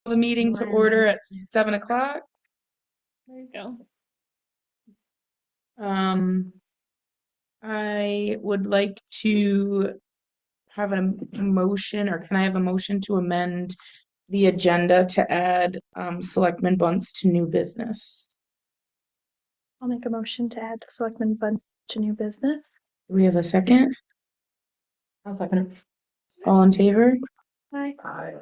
The meeting to order at 7 o'clock. There you go. I would like to have a motion, or can I have a motion to amend the agenda to add Selectman Bunce to new business? I'll make a motion to add Selectman Bunce to new business. Do we have a second? I'll second it. All in favor? Aye. All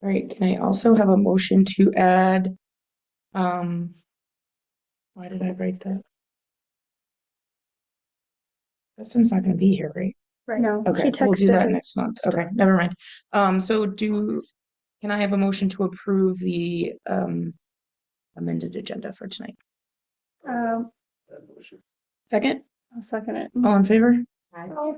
right, can I also have a motion to add, why did I write that? Justin's not gonna be here, right? Right. No. Okay, He we'll do texted that his- next month. Okay, never mind. Can I have a motion to approve the amended agenda for tonight? Second, I'll second it. all in favor? Aye.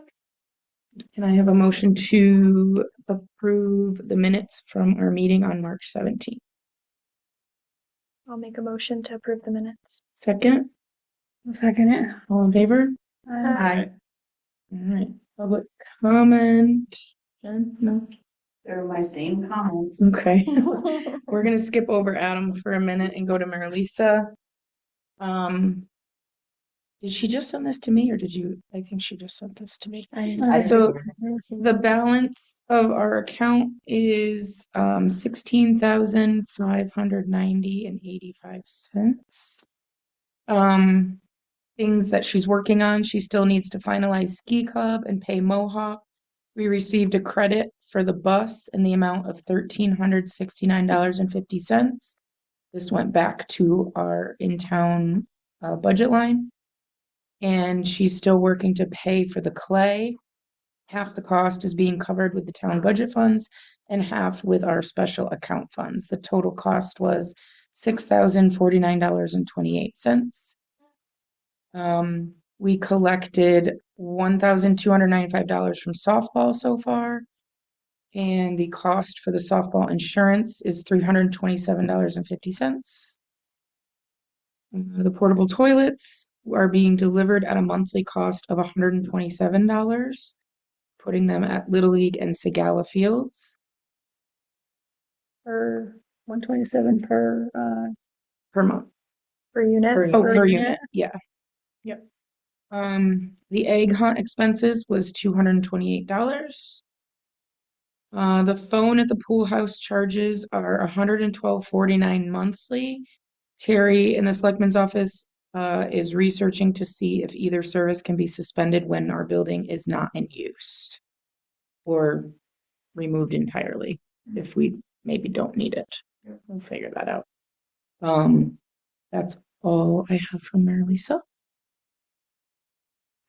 Can I have a motion to approve the minutes from our meeting on March 17th? I'll make a motion to approve the minutes. Second, I'll second it. all in favor? Aye. All right, public comment. Jen? No? They're my same comments. Okay. We're gonna skip over Adam for a minute and go to Marilisa. Did she just send this to me, or did you? I think she just sent this to me. So the balance of our account is 16,590.85 things that she's working on. She still needs to finalize Ski Club and pay Mohawk. We received a credit for the bus in the amount of $1,369.50. This went back to our in-town budget line. And she's still working to pay for the clay. Half the cost is being covered with the town budget funds and half with our special account funds. The total cost was $6,049.28. We collected $1,295 from softball so far. And the cost for the softball insurance is $327.50. The portable toilets are being delivered at a monthly cost of $127, putting them at Little League and Sagala Fields For 127 per per month. unit. Per unit, yeah. Yep. The egg hunt expenses was $228. The phone at the pool house charges are $112.49 monthly. Terry in the selectman's office is researching to see if either service can be suspended when our building is not in use or removed entirely if we maybe don't need it. We'll figure that out. That's all I have from Marilisa.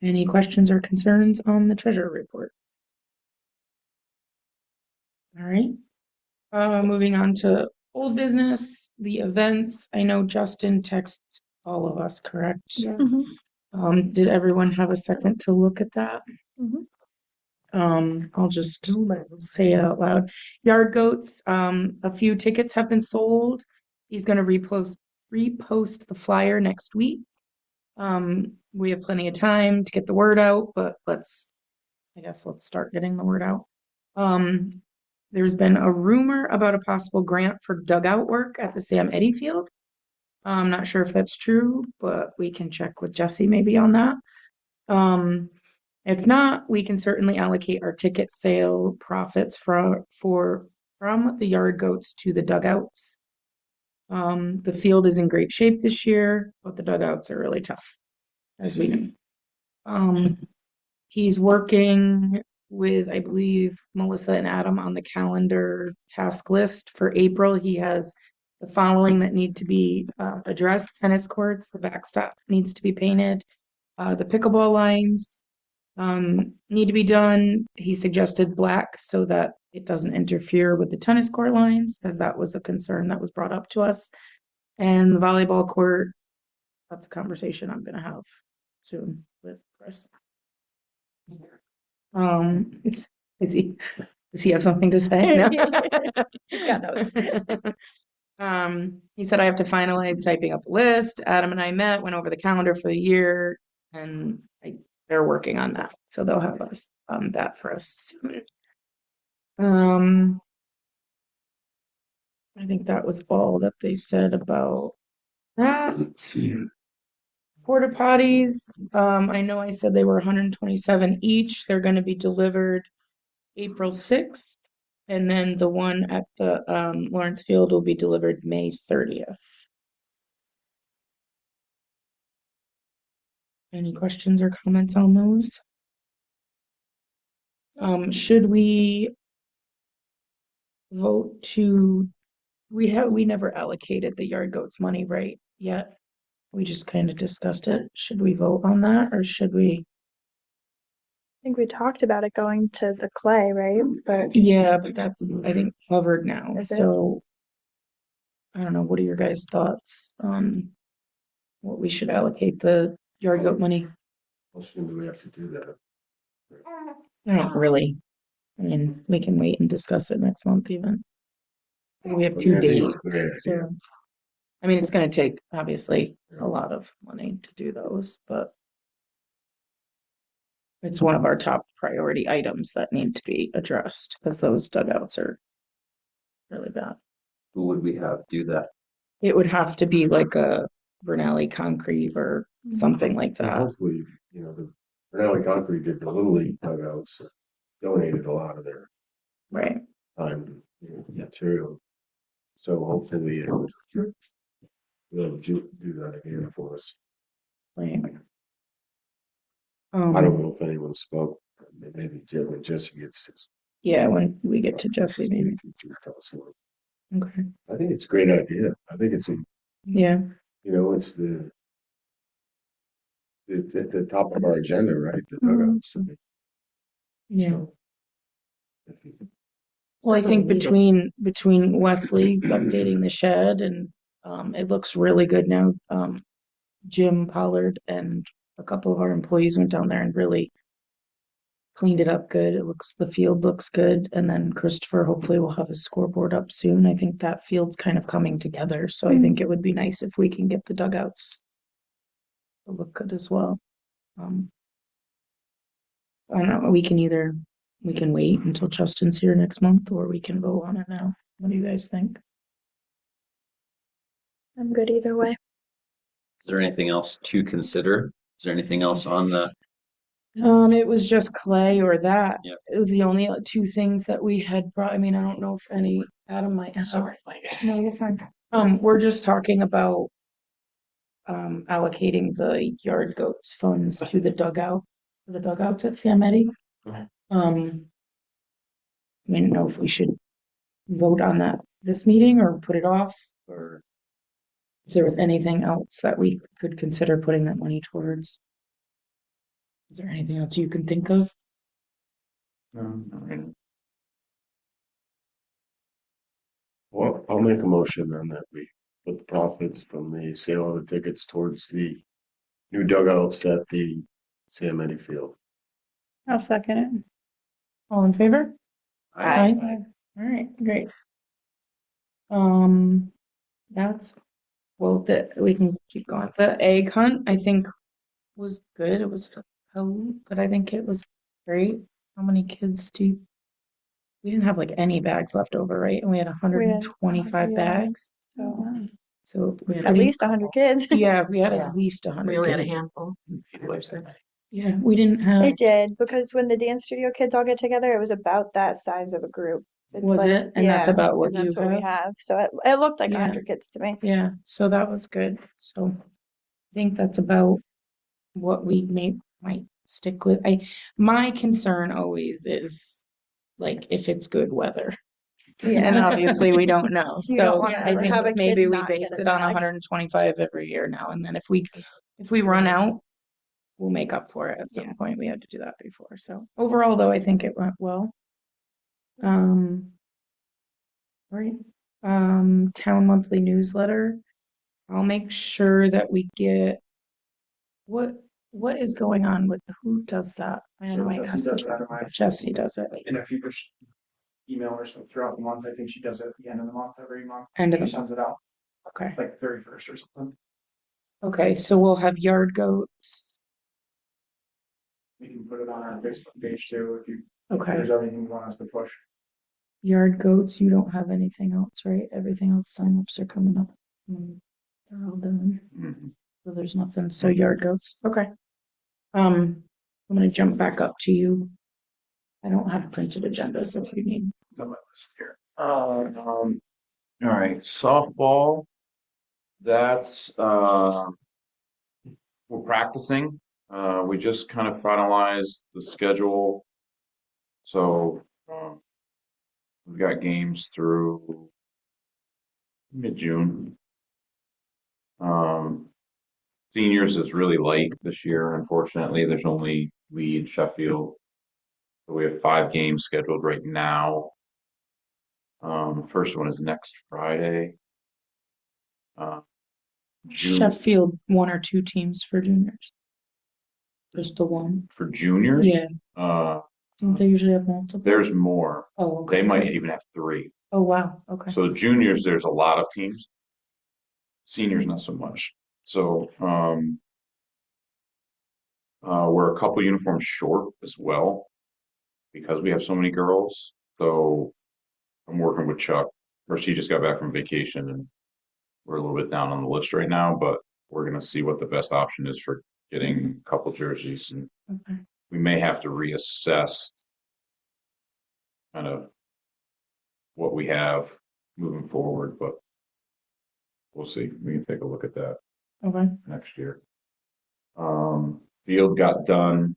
Any questions or concerns on the treasurer report? All right. Moving on to old business, the events. I know Justin texted all of us, correct? Yeah. Mhm. Did everyone have a second to look at that? Mhm. I'll just say it out loud. Yard Goats, a few tickets have been sold. He's gonna repost the flyer next week. We have plenty of time to get the word out, but let's start getting the word out. There's been a rumor about a possible grant for dugout work at the Sam Eddy Field. I'm not sure if that's true, but we can check with Jesse maybe on that. If not, we can certainly allocate our ticket sale profits from the Yard Goats to the dugouts. The field is in great shape this year, but the dugouts are really tough, as we know. He's working with, I believe, Melissa and Adam on the calendar task list for April. He has the following that need to be addressed: tennis courts, the backstop needs to be painted, the pickleball lines need to be done. He suggested black so that it doesn't interfere with the tennis court lines, as that was a concern that was brought up to us. And the volleyball court, that's a conversation I'm gonna have soon with Chris. Does he have something to say? No? He's got notes. He said I have to finalize typing up a list. Adam and I met, went over the calendar for the year, and they're working on that. So they'll have us that for us soon. I think that was all that they said about that. Porta potties, I know I said they were 127 each. They're going to be delivered April 6th. And then the one at the Lawrence Field will be delivered May 30th. Any questions or comments on those? Should we vote to, we never allocated the yard goats money right yet. We just kind of discussed it. Should we vote on that or should we? I think we talked about it going to the clay, right? But Yeah, but that's, I think, covered now. Is it? So I don't know. What are your guys' thoughts on what we should allocate the yard goat money? How soon do we have to do that? Not really. I mean, we can wait and discuss it next month even. Because we have Well, two yeah, I think dates. it's a great idea. So, I mean, it's going to take obviously a lot of money to do those, but it's one of our top priority items that need to be addressed because those dugouts are really bad. Who would we have do that? It would have to be like a Vernelli Concrete or something like And that. hopefully, the Vernelli Concrete did the Little League dugouts, donated a lot of their Right. time, material. So hopefully, they'll do that again for us. Right. I don't know if anyone spoke, maybe when Jesse gets his. Yeah, when we get to Jesse, maybe. Tell us more. Okay. I think it's a great idea. I think it's Yeah. it's it's at the top of our agenda, right? The dugouts. Yeah. Well, I think between Wesley updating the shed and it looks really good now. Jim Pollard and a couple of our employees went down there and really cleaned it up good. The field looks good. And then Christopher hopefully will have his scoreboard up soon. I think that field's kind of coming together. So I think it would be nice if we can get the dugouts to look good as well. I don't know, we can wait until Justin's here next month or we can vote on it now. What do you guys think? I'm good either way. Is there anything else to consider? Is there anything else on the, It was just clay or that. Yeah. It was the only two things that we had brought. I mean, I don't know if Adam might have. Sorry. No, you're fine. We're just talking about allocating the yard goats funds to the dugouts at Sam Eddy. Okay. I didn't know if we should vote on that this meeting or put it off, or if there was anything else that we could consider putting that money towards. Is there anything else you can think of? Well, I'll make a motion then that we put the profits from the sale of the tickets towards the new dugouts at the Sam Eddy Field. I'll second it. All in favor? Aye. All right, great. That's, well, we can keep going. The egg hunt, I think, was good. It was, but I think it was great. How many kids we didn't have like any bags left over, right? And we had 125 yeah. bags. So So we at least 100 kids. yeah, we had Yeah. at least 100 We only had a kids. handful. Yeah, we didn't have, It did, because when the dance studio kids all get together, it was about that size of a group. It's was like- it? And that's yeah, about what and you that's what we have? have. So it looked like Yeah. 100 kids to me. Yeah, so that was good. So I think that's about what we might stick with. My concern always is like if it's good weather. And obviously we don't know. You don't So wanna I ever think have a that maybe kid we not base get a it on bag. 125 every year now. And then if we run out, we'll make up for it at some point. We had to do that before. So overall though, I think it went well. Right. Town monthly newsletter. I'll make sure that we get what is going on with who does that? I know I Jesse asked does this. that, right? Jesse does it. And if you push email her stuff throughout the month, I think she does it at the end of the month, every month. End of She the sends it out Okay. like 31st or something. Okay, so we'll have yard goats. We can put it on our Facebook page too, if Okay. there's anything you want us to push. Yard goats, you don't have anything else, right? Everything else signups are coming up. They're all done. Mhm. So there's nothing. So yard goats. Okay. I'm gonna jump back up to you. I don't have printed agendas if you need. It's on my list here. All right, softball. That's we're practicing. We just kind of finalized the schedule. So we've got games through mid-June. Seniors is really light this year, unfortunately. There's only Lee and Sheffield. So we have 5 games scheduled right now. First one is next Friday. June Sheffield, 1 or 2 teams for juniors. Just the one. for juniors. Yeah. Uh, Don't they usually have multiple? there's more. Oh, okay. They might even have 3. Oh, wow. Okay. So juniors, there's a lot of teams. Seniors, not so much. So we're a couple uniforms short as well because we have so many girls. So I'm working with Chuck. First, he just got back from vacation and we're a little bit down on the list right now, but we're gonna see what the best option is for getting a couple jerseys, and Okay. we may have to reassess kind of what we have moving forward, but we'll see. We can take a look at that Okay. next year. Field got done.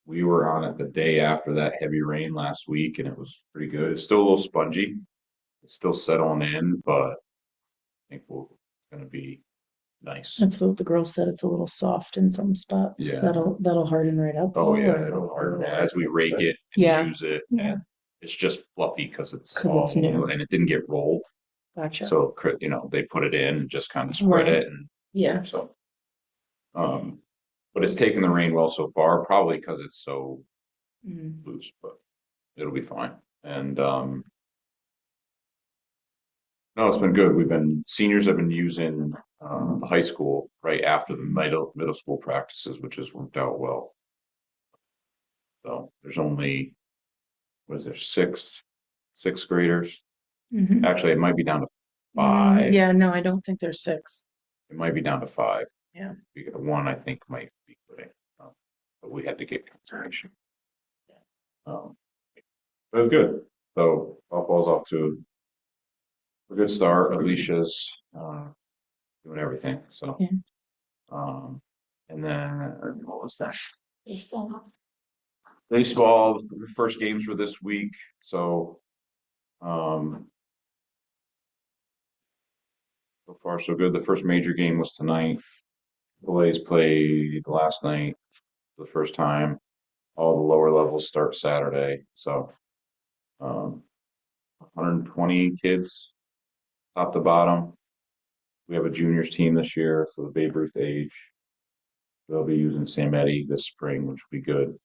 We were on it the day after that heavy rain last week, and it was pretty good. It's still a little spongy. It's still settling in, but I think it's gonna be nice. That's what the girl said. It's a little soft in some spots. Yeah. That'll harden right up. Oh though, yeah, or- it'll harden as we rake it and Yeah. use it, Yeah. and it's just fluffy because it's 'Cause it's all new. and it didn't get rolled. Gotcha. So they put it in and just kind of spread Right. it, and Yeah. so but it's taken the rain well so far, probably because it's so Mm. loose, but it'll be fine. And no, it's been good. Seniors have been using the high school right after the middle school practices, which has worked out well. So there's only, what is there, sixth graders? Mhm. Actually, it might be down to 5. Yeah, no, I don't think there's 6. It might be down to 5. Yeah. We got 1, I think, might be putting, but we had to get confirmation. But it was good. So softball's off to a good start. Alicia's doing everything. So, Yeah. and then what was that? Baseball. Baseball. The first games were this week. So, so far so good. The first major game was tonight. The Blaze played last night for the first time. All the lower levels start Saturday. So, 120 kids, top to bottom. We have a juniors team this year, so the Babe Ruth age. They'll be using Sam Eddie this spring, which will be good.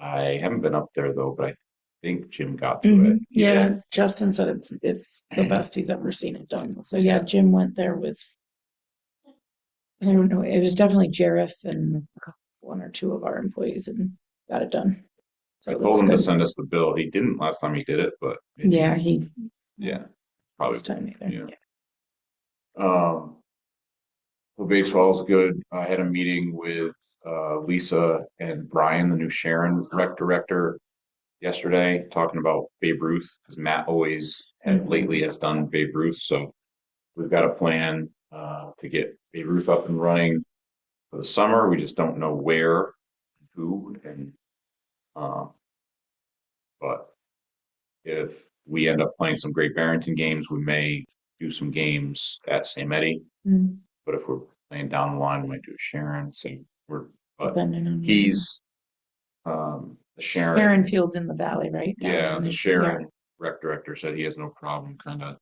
I haven't been up there though, but I think Jim got to it. Yeah, Justin said it's the best he's ever seen it done. So yeah, Jim went there with, I don't know, it was definitely Jareth and 1 or 2 of our employees and got it done. So I it told looks him to good. send us the bill. He didn't last time he did it, but maybe- Yeah, yeah, probably. this time either. Yeah. Well, baseball is good. I had a meeting with Lisa and Brian, the new Sharon rec director, yesterday, talking about Babe Ruth, because Matt always lately has done Babe Ruth. So we've got a plan to get Babe Ruth up and running for the summer. We just don't know where, who, and but if we end up playing some Great Barrington games, we may do some games at Sam Eddie. Mm, But if we're playing down the line, we might do Sharon. So but depending on he's the Sharon. Sharon Field's in the valley, right? Down Yeah, in the the- Sharon rec director said he has no problem kind of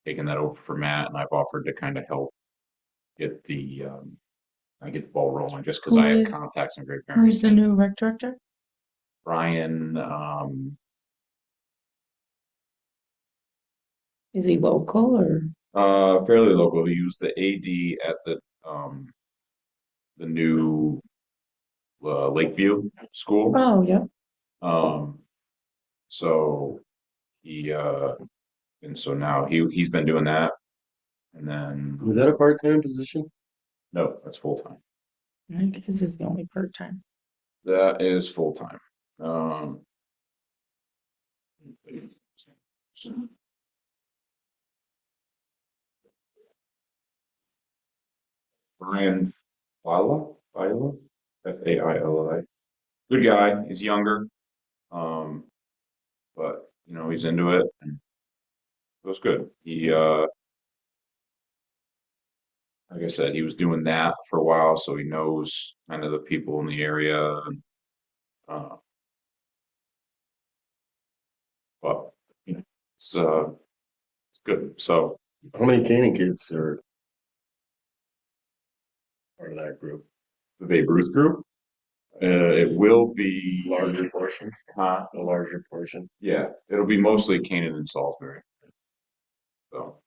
taking that over for Matt, and I've offered to kind of help get the ball rolling just because Who I have is- contacts in Great Who's the Barrington. new rec director? Brian, Is he local or? fairly local. He was the AD at the new Lakeview school. Oh, yeah. So And so now he's been doing that. And then, Was that a part-time position? no, that's full time. I think this is the only part-time. That is full time. Brian Faila, Faili. Good guy. He's younger. But you know, he's into it and it was good. Like I said, he was doing that for a while, so he knows kind of the people in the area. And, uh, but you know, it's good. So How many Canaan kids are part of that group? the Babe Ruth group, it will be Larger portion? huh? A larger portion? Yeah, it'll be mostly Canaan and Salisbury. So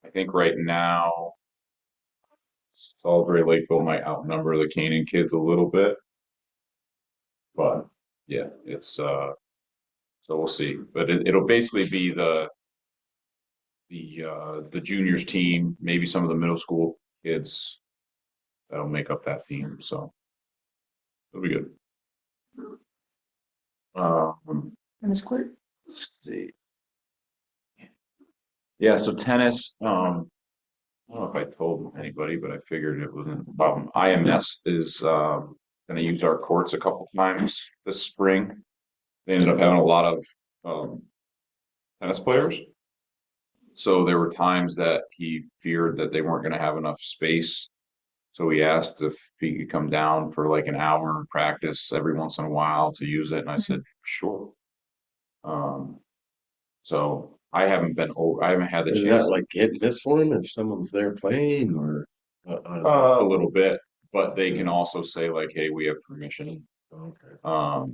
I think right now Salisbury Lakeville might outnumber the Canaan kids a little bit. But yeah, it's so we'll see. But it'll basically be the juniors team, maybe some of the middle school kids that'll make up that team. So it'll be good. Tennis court? Let's see. Yeah, so tennis, I don't know if I told anybody, but I figured it wasn't a problem. IMS is going to use our courts a couple times this spring. They ended up having a lot of tennis players. So there were times that he feared that they weren't going to have enough space. So he asked if he could come down for like an hour and practice every once in a while to use it. And I said, sure. So I haven't been over, I haven't had the Is chance. that like hit this for him if someone's there playing or? A little bit, but they can also say like, hey, we have permission. Okay.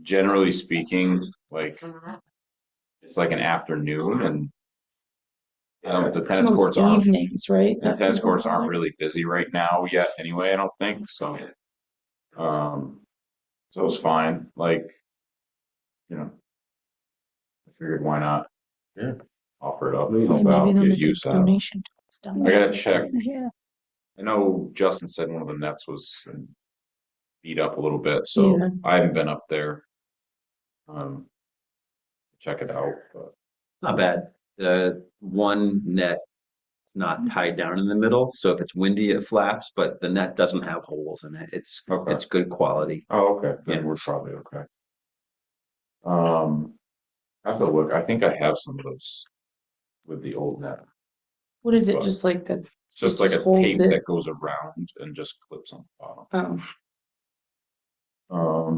Generally speaking, like it's like an afternoon and the tennis Most courts aren't evenings, right? the tennis courts aren't really busy right now yet anyway, I don't think. So so it's fine. Like, you know, I figured why not Yeah. offer it up, Maybe help Maybe out, they'll get make a use out. donation to us down I there. gotta check. Yeah. I know Justin said one of the nets was beat up a little bit, so Yeah. I haven't been up there. Check it out, but Not bad. The one net is not tied down in the middle, so if it's windy, it flaps, but the net doesn't have holes in it. okay. It's good quality. Oh, okay. Then Yeah. we're probably okay. I have to look. I think I have some of those with the old net. What is it? But- Just like a, It's just It like just a holds tape it. that goes around and just clips on the bottom. oh,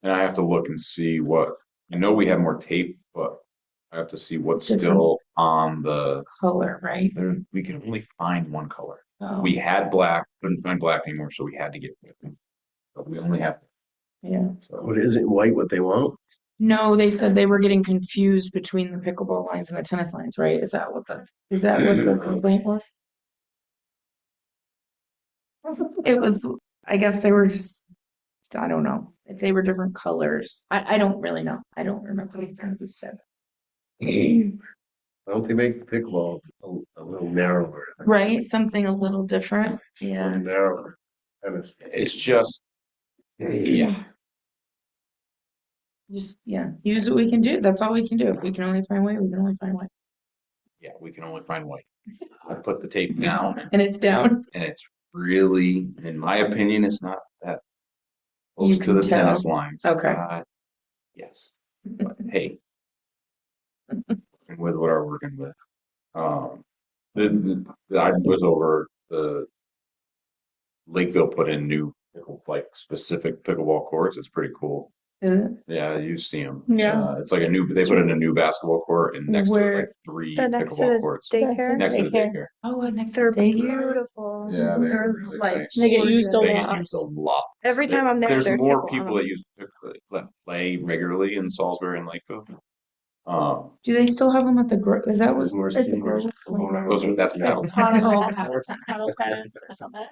And I have to look and see what, I know we have more tape, but I have to see what's Different. still on the, color, right? we can only find one color. Oh, We had black, couldn't find black anymore, so we had to get rid of it. But we only have, yeah. so, What is it, white what they want? No, they said they were getting confused between the pickleball lines and the tennis lines, right? Is that what the complaint was? It was, I guess they were just, I don't know, if they were different colors. I don't really know. I don't remember who said. Why don't they make the pickleball a little narrower? Right, something a little different. A Yeah. little narrower. Tennis. it's just, yeah. Just, yeah, use what we can do. That's all we can do. If we can only find white, we can only find white. Yeah, we can only find white. I put the tape down And it's down. and it's really, in my opinion, it's not that You close to can the tell. tennis lines. Okay. Yes, but hey, working with what I'm working with. I was over the Lakeville put in new like specific pickleball courts. It's pretty cool. Is it? Yeah, you see them. Yeah. It's like they put in a new basketball court and next to it Where- like 3 They're next to pickleball the courts. daycare. Next to the daycare. daycare. Oh, next They're to daycare. beautiful. Yeah, They're they're really like nice. They get used a They lot. get used a lot. Every time I'm there, There's there's more people on people that use play regularly in Salisbury and Lakeville. Do they still have them at the is that There's what? more at the seniors. Grove? That's paddle. Paddle Paddle tennis or something.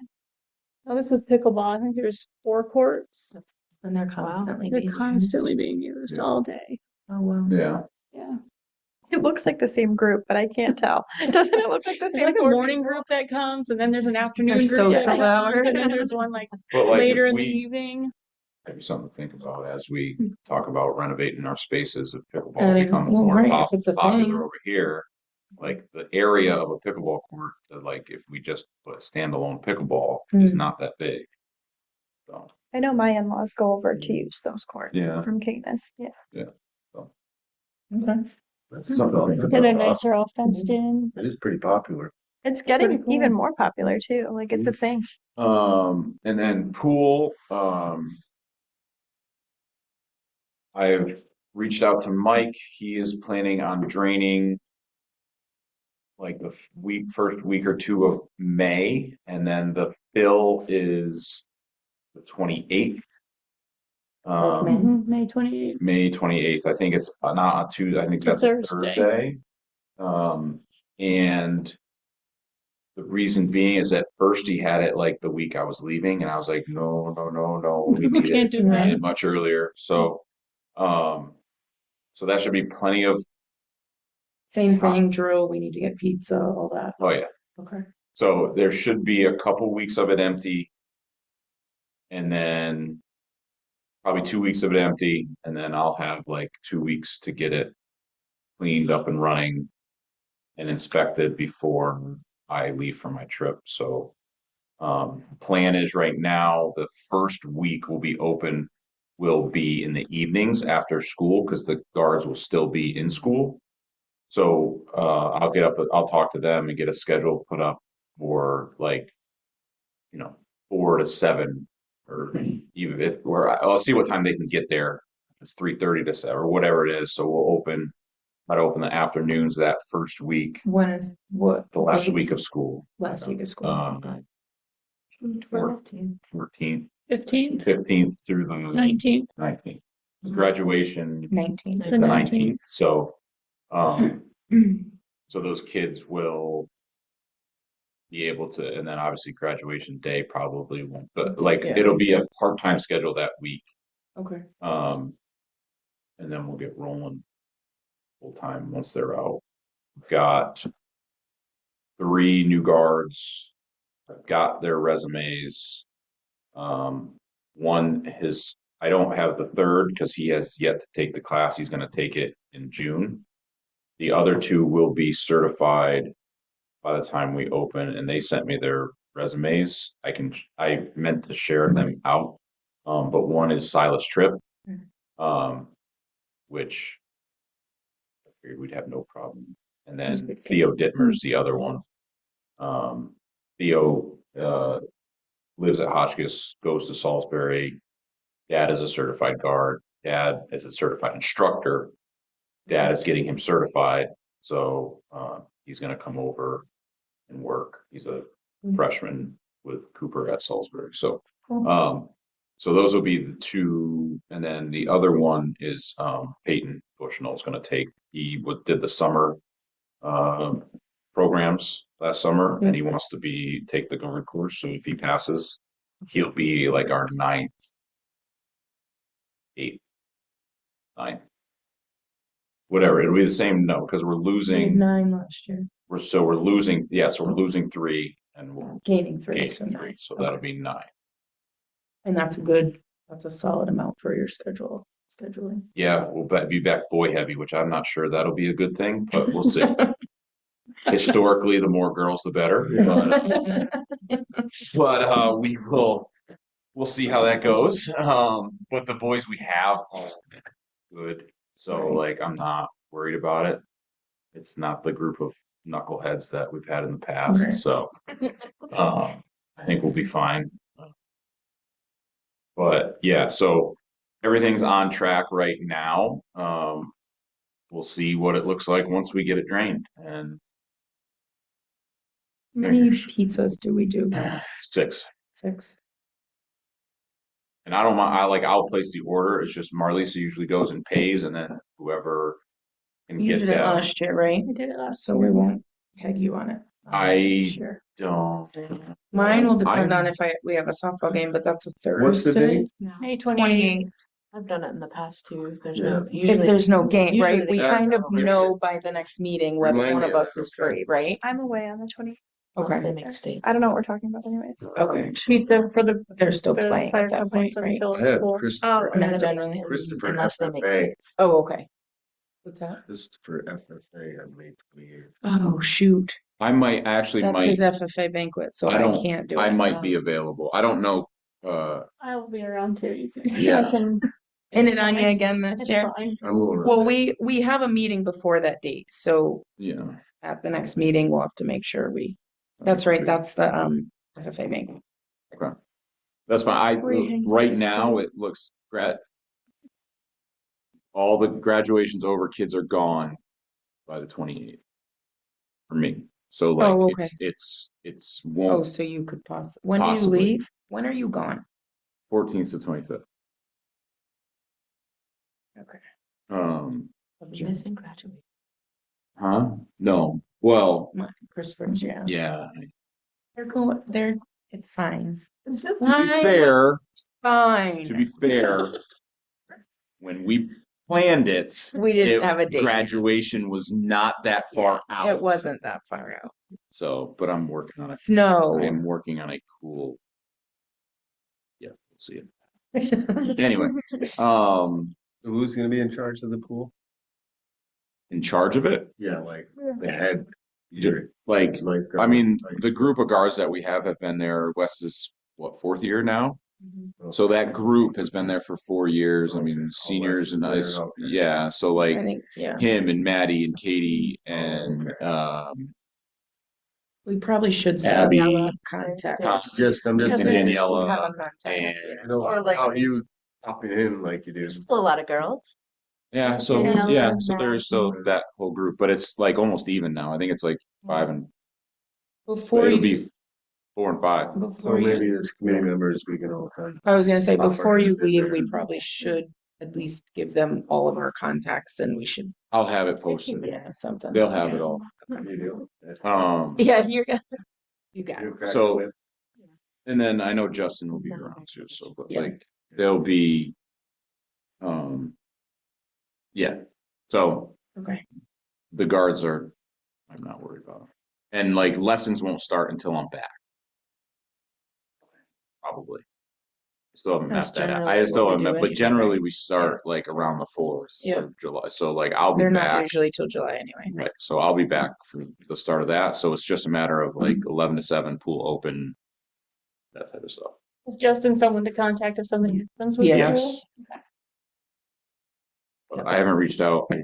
Oh, this is pickleball. I think there's 4 courts. And they're constantly They're being constantly being used Yeah. all day. used. Oh, wow. Yeah. Yeah. It looks like the same group, but I can't tell. Doesn't it look like the There's same like a four morning people? group that comes, and then there's an afternoon Their group that social comes, hour. and then there's one like But like later if in the we, evening. maybe something to think about as we talk about renovating our spaces, if pickleball Adding- becomes well, more right, if it's a popular thing. over here, like the area of a pickleball court, that like if we just put a standalone pickleball is Mm. not that big. So, I know my in-laws go over to use those courts yeah, from Kingman. Yeah. Okay. That's something to think And they're about. nicer, all fenced in. It is pretty popular. It's Pretty getting cool. even more popular too. Like it's a thing. and then pool, I've reached out to Mike. He is planning on draining like the first week or two of May, and then the fill is the 28th. Of May. May 28th. May 28th. I think it's not on Tuesday. I think It's that's a Thursday. Thursday. And the reason being is at first he had it like the week I was leaving, and I was like, no, we We need can't it, do that. much earlier. So, so that should be plenty of. Same thing, drill, we need to get pizza, all that. Oh yeah. Okay. So there should be a couple weeks of it empty, and then probably 2 weeks of it empty, and then I'll have like 2 weeks to get it cleaned up and running and inspected before I leave for my trip. So, plan is right now the first week will be in the evenings after school because the guards will still be in school. So I'll talk to them and get a schedule put up for like, 4 to 7, or even I'll see what time they can get there. It's 3:30 to 7 or whatever it is. So we'll try to open the afternoons that first week, When is what? the last dates? week of school. Last week of school. Okay. 14th, 15th, 15th through the 19th. 19th. Graduation 19th. is The the 19th. 19th. So, so those kids will be able to, and then obviously graduation day probably won't, but like Yeah. it'll be a part-time schedule that week. Okay. And then we'll get rolling full time once they're out. Got 3 new guards. I've got their resumes. I don't have the third because he has yet to take the class. He's going to take it in June. The other 2 will be certified by the time we open, and they sent me their resumes. I meant to share them out. But one is Silas Tripp, which I figured we'd have no problem. And He's a then good kid. Theo Dittmer's the other one. Theo lives at Hotchkiss, goes to Salisbury. Dad is a certified guard. Dad is a certified instructor. Dad is getting him certified. So he's going to come over and work. He's a freshman with Cooper at Salisbury. So, Cool. so those will be the 2. And then the other one is Peyton Bushnell is going to take. He did the summer programs last summer, and he wants to take the guard course. So if he passes, he'll be like our 9th, 8th, 9th, whatever. It'll be the same. No, because we're We had losing. 9 last year. We're losing. Yeah, so we're losing 3, and we'll Gaining 3. gain So 3. 9. So that'll be 9. And that's a solid amount for your scheduling. Yeah, we'll be back boy heavy, which I'm not sure that'll be a good thing, but we'll see. Historically, the more girls, the better. But we'll see how that goes. But the boys we have are good, so like I'm not worried about it. It's not the group of knuckleheads that we've had in the past, Right. so I think we'll be fine. But yeah, so everything's on track right now. We'll see what it looks like once we get it drained. And How many pizzas do we do? 6. 6. And I don't mind. I'll place the order. It's just Marlisa usually goes and pays, and then whoever can You get did it that. last year, right? I did it last So we won't peg you on it. I Sure. don't. Mine will depend I'm- on if we have a softball game, but that's a What's the Thursday. date? May 28th. I've done it in the past too. If there's Yeah. no, If usually, there's no game, usually right? they We go- kind of Yeah. know by the next meeting whether Remind one me of of us that, is okay. free, right? I'm away on the 20th. Okay. They make states. I don't know what we're talking about anyways. Okay. pizza for the They're still the playing fire at that company, point, so right? fill I up the have pool. Christopher. Not generally. Christopher Unless they make FFA. states. Oh, okay. What's that? Christopher FFA on May 28th. Oh, shoot. I might actually That's might. his FFA banquet, so I I don't. can't do I it. might be available. I don't know. I'll be around too. You can, Yeah. I can, And it on you again this it's year? fine. I'm going. Well, we have a meeting before that date, so Yeah. at the next meeting, we'll have to make sure that's right, that's the FFA banquet. Okay. That's fine. Where he hangs Right out his now coat. it looks all the graduation's over, kids are gone by the 28th for me. So like Oh, okay. it's Oh, won't so you could when do you Possibly. leave? When are you gone? 14th to 25th. Okay. Missing graduation. Huh? No. Well, Christopher's, yeah. yeah. It's fine. It's To be fair, fine. to be fair, when we planned it, We didn't have a date. graduation was not that far Yeah, out. It wasn't that far out. So, but I'm working on it. Snow. I am working on a cool. Yeah, we'll see it. Anyway, Who's gonna be in charge of the pool? in charge of it, Yeah, like the head. Either like, lifeguard. I mean, like- the group of guards that we have been there. Wes is what, 4th year now? Mm-hmm. So that group has been there for 4 years. I Okay. mean, Oh, seniors and that's us. okay. Yeah. So I like think, yeah. him and Maddie and Katie and We probably should Abby. have a contact. Tom, Just, I'm just and thinking, Daniela Have a contact. and you know, Or like- how you popping in like you do. Still a lot of girls. yeah. So Yeah. yeah. So there's still that whole group, but it's like almost even now. I think it's like 5 and Before it'll you, be 4 and 5. So before you, maybe as committee members, we can all kind of. I was gonna say, Buffer before you it leave, there. we probably should at least give them all of our contacts and we should, I'll have it posted. yeah, something. They'll have it all. You do. That's- Yeah, you got it. You practice So- it. And then I know Justin will be around too. So, but Yeah. like they'll be, yeah. So Okay. the guards are, I'm not worried about. And like lessons won't start until I'm back. Probably. Still haven't That's mapped that out. generally I still what we haven't do mapped, but anyway, generally right? we start like around the 4th Yeah. of July. So like I'll be They're not back. usually till July anyway. Right. So I'll be back for the start of that. So it's just a matter of like Mm-hmm. 11 to 7 pool open, that type of stuff. Is Justin someone to contact if something happens with you? Yes. But I haven't reached out. I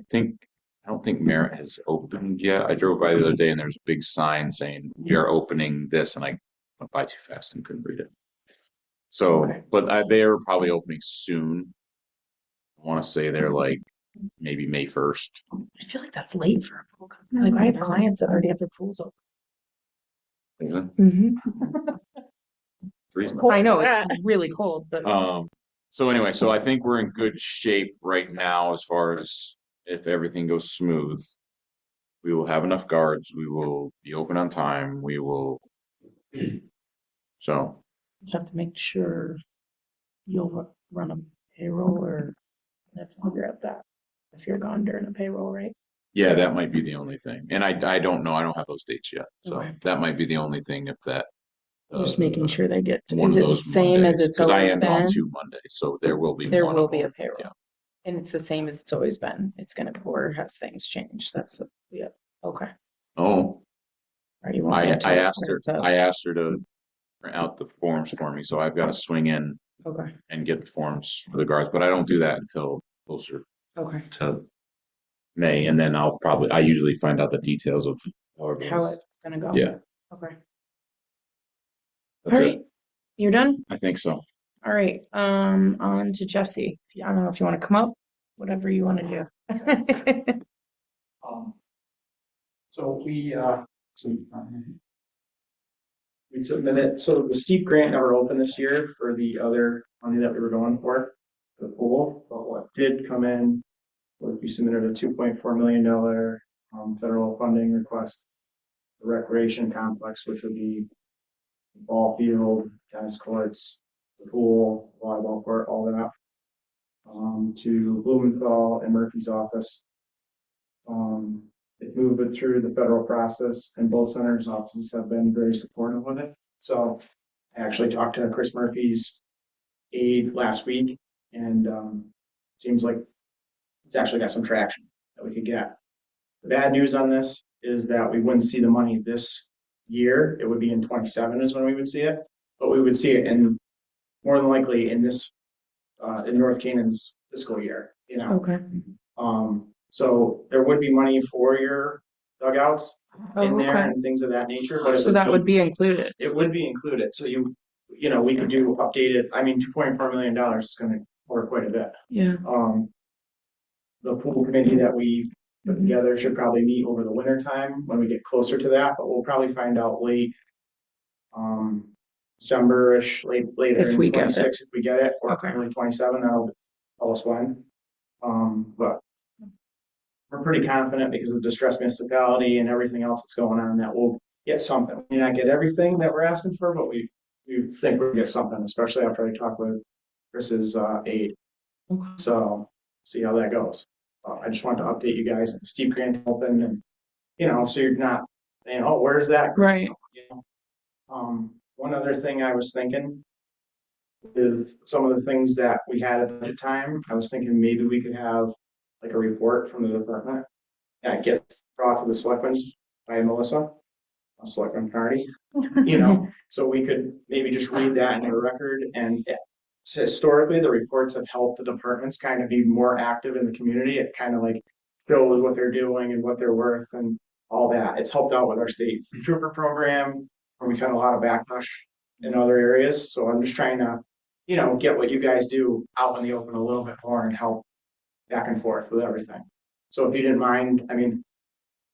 don't think Merritt has opened yet. I drove by the other day and there's a big sign saying we are opening this, and I went by too fast and couldn't read it. So, Okay. but they're probably opening soon. I want to say they're like maybe May 1st. I feel like that's late for a pool company. Like I have clients that already have their pools open. It's reasonable. I know, it's really cold, but So anyway, so I think we're in good shape right now as far as if everything goes smooth. We will have enough guards. We will be open on time. We will. So just have to make sure you'll run a payroll or have to figure out that if you're gone during a payroll, right? yeah, that might be the only thing. And I don't know. I don't have those dates yet. So Okay. that might be the only thing if that. Just making sure they get, one is of it the those same as Mondays, it's 'cause always I am gone been? 2 Mondays, so there will be There one will of be a them. payroll. Yeah. And it's the same as it's always been. It's gonna, or has things changed? That's, yeah, okay. Oh, Or you won't I know until it asked her. starts up. I asked her to print out the forms for me, so I've got to swing in Okay, and get the forms for the guards, but I don't do that until closer okay. to May, and then I usually find out the details of however. How it's gonna go? Yeah, Okay. that's All it. right, you're done? I think so. All right, on to Jesse. I don't know if you want to come up, whatever you want to do. So we submitted, so the steep grant never opened this year for the other money that we were going for the pool, but what did come in was we submitted a $2.4 million federal funding request the recreation complex, which would be ball field, tennis courts, the pool, volleyball court, all that, to Blumenthal and Murphy's office. It moved it through the federal process, and both senators' offices have been very supportive with it. So I actually talked to Chris Murphy's aide last week, and it seems like it's actually got some traction that we could get. The bad news on this is that we wouldn't see the money this year. It would be in 27 is when we would see it, but we would see it in more than likely in this in North Canaan's fiscal year. You know, Okay. so there would be money for your dugouts in there Okay. and things of that nature. But So that would be included. it would be included. So you know, we could do updated. I mean, $2.4 million is going to work quite a bit. Yeah. The pool committee that we put together should probably meet over the winter time when we get closer to that, but we'll probably find out late December-ish, later If in we get it. 26 if we get it, or Okay. early 27, that'll tell us when. But we're pretty confident because of distressed municipality and everything else that's going on that we'll get something. We may not get everything that we're asking for, but we think we'll get something, especially after I talk with Chris's aide. Okay. So see how that goes. I just wanted to update you guys that the steep grant open, and you know, so you're not saying, "Oh, where's that?" Right. You know? One other thing I was thinking with some of the things that we had at the time, I was thinking maybe we could have like a report from the department that get brought to the selectmen by Melissa, Selectman Carney, you know, so we could maybe just read that in the record. And historically, the reports have helped the departments kind of be more active in the community. It kind of like shows what they're doing and what they're worth and all that. It's helped out with our state trooper program, where we've had a lot of backlash in other areas. So I'm just trying to, you know, get what you guys do out in the open a little bit more and help back and forth with everything. So if you didn't mind, I mean,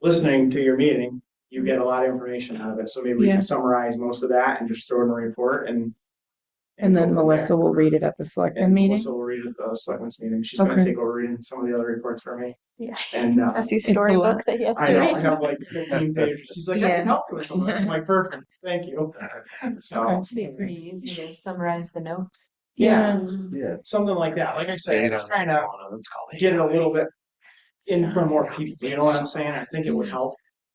listening to your meeting, you get a lot of information out of it. So maybe we Yeah. can summarize most of that and just throw it in a report and And go then from Melissa there. will read it at the selectmen And meeting. Melissa will read it at the selectmen's meeting. She's going to Okay. take over reading some of the other reports for me. Yeah. And Messy storybook that you have I to know, read. I have like 15 pages. She's like, I Yeah. can help you with something. I'm like, perfect, thank you. So, Okay. Should be pretty easy to summarize the notes. yeah, Yeah. something like that. Like I said, I'm just trying to get it a little bit in for more people. You know what I'm saying? I think it would help.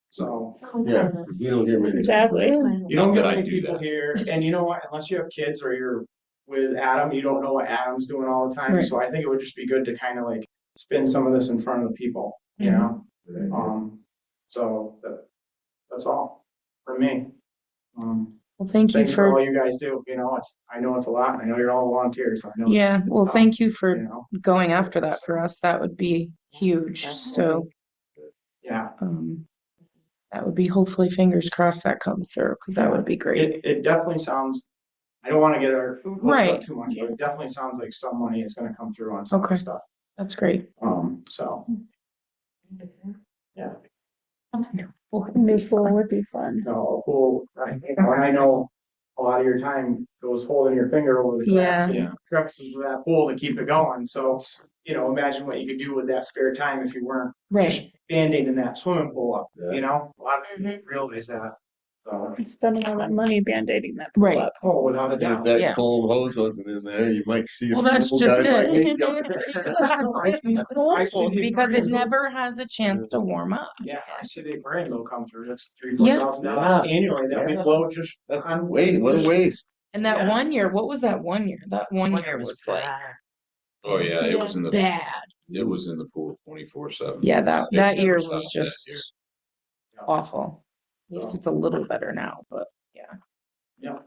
So Yeah, 'cause we don't hear many. Exactly. you don't Not get that I many do people that. here, and you know what? Unless you have kids or you're with Adam, you don't know what Adam's doing all the time. Right. So I think it would just be good to kind of like spin some of this in front of the people, you know? So that's all for me. Well, thank you Thanks for all for, you guys do. You know, I know it's a lot. I know you're all volunteers. So I know. yeah, well, tough, thank you You for know, going after that for us. That would be huge. So, yeah. that would be hopefully fingers crossed that comes through because that would be great. It definitely sounds. I don't want to get our hooked Right. up too much, but it definitely sounds like some money is going to come through on some of Okay. the stuff. That's great. So yeah. New pool would be fun. No, pool, right? And I know a lot of your time goes holding your finger over the cracks Yeah. and crevices of that pool to keep it going. So, you know, imagine what you could do with that spare time if you weren't Right. just band-aiding that swimming pool up, Yeah. you know? A lot of people don't realize that. So, Spending all that money band-aiding that pool Right. up. oh, without a If doubt. that Yeah. cold hose wasn't in there, you might see. a Well, that's couple just guys might it. make jump. I see the Because it aquarium. never has a chance to warm up. Yeah, I see the aquarium will come through. That's Yeah. $3,000-4,000 annually that we Yeah. blow just That's on. wait, what a waste. And that Yeah. one year, what was that one year? That one year was like Oh, yeah, it was in the, bad. it was in the pool 24/7. Yeah, that It never year stopped was that just year. awful. At least it's a little better now, but yeah. Yeah.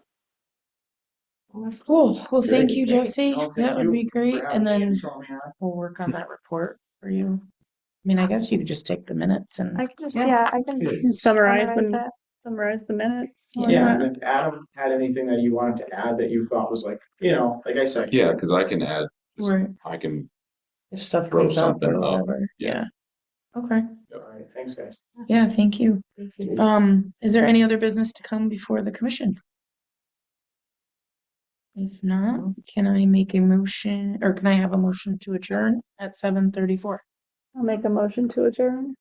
Cool. Well, thank Great. you, Jesse. No, thank That would you be great. for having And me then and showing me that. we'll work on that report for you. I mean, I guess you could just take the minutes and I can just, Yeah. I can Yeah. summarize the minutes. Why Yeah, not? and if Adam had anything that you wanted to add that you thought was like, you know, like I said. Yeah, because I can add, Right. I can, if stuff Throw goes up something or up. whatever. Yeah. Okay. All right, thanks, guys. Yeah, thank you. Is there any other business to come before the commission? If not, can I make a motion, or can I have a motion to adjourn at 7:34? I'll make a motion to adjourn.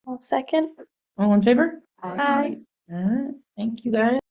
I'll second. All in favor? Aye. All right, thank you guys.